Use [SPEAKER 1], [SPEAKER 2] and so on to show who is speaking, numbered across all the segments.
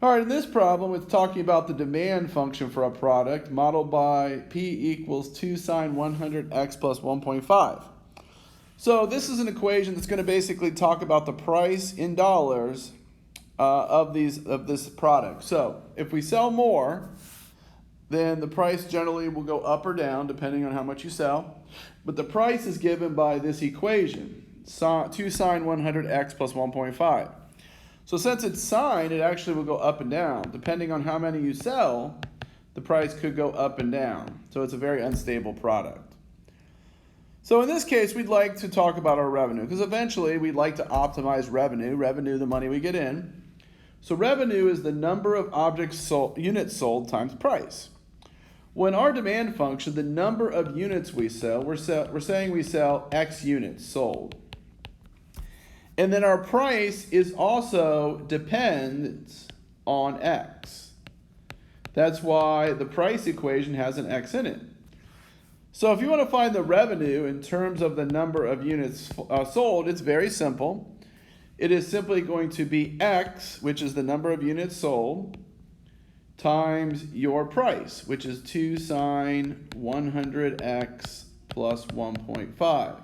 [SPEAKER 1] All right, in this problem, it's talking about the demand function for a product modeled by P equals 2 sine 100x plus 1.5. So this is an equation that's going to basically talk about the price in dollars of this product. So if we sell more, then the price generally will go up or down depending on how much you sell. But the price is given by this equation, 2 sine 100x plus 1.5. So since it's sine, it actually will go up and down. Depending on how many you sell, the price could go up and down. So it's a very unstable product. So in this case, we'd like to talk about our revenue, because eventually we'd like to optimize revenue, the money we get in. So revenue is the number of units sold times price. Well, in our demand function, the number of units we sell, we're saying we sell X units sold. And then our price is also dependent on X. That's why the price equation has an X in it. So if you want to find the revenue in terms of the number of units sold, it's very simple. It is simply going to be X, which is the number of units sold, times your price, which is 2 sine 100x plus 1.5.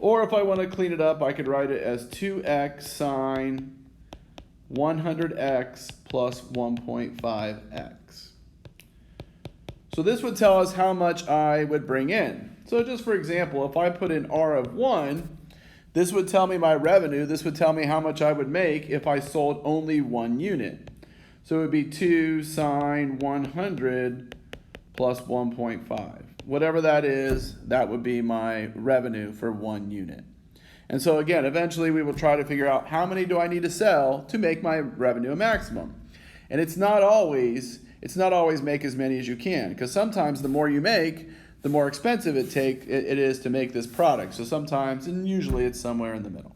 [SPEAKER 1] Or if I want to clean it up, I could write it as 2x sine 100x plus 1.5x. So this would tell us how much I would bring in. So just for example, if I put in R of 1, this would tell me my revenue. This would tell me how much I would make if I sold only 1 unit. So it would be 2 sine 100 plus 1.5. Whatever that is, that would be my revenue for 1 unit. And so again, eventually we will try to figure out how many do I need to sell to make my revenue a maximum. And it's not always make as many as you can, because sometimes the more you make, the more expensive it is to make this product. So sometimes, and usually it's somewhere in the middle.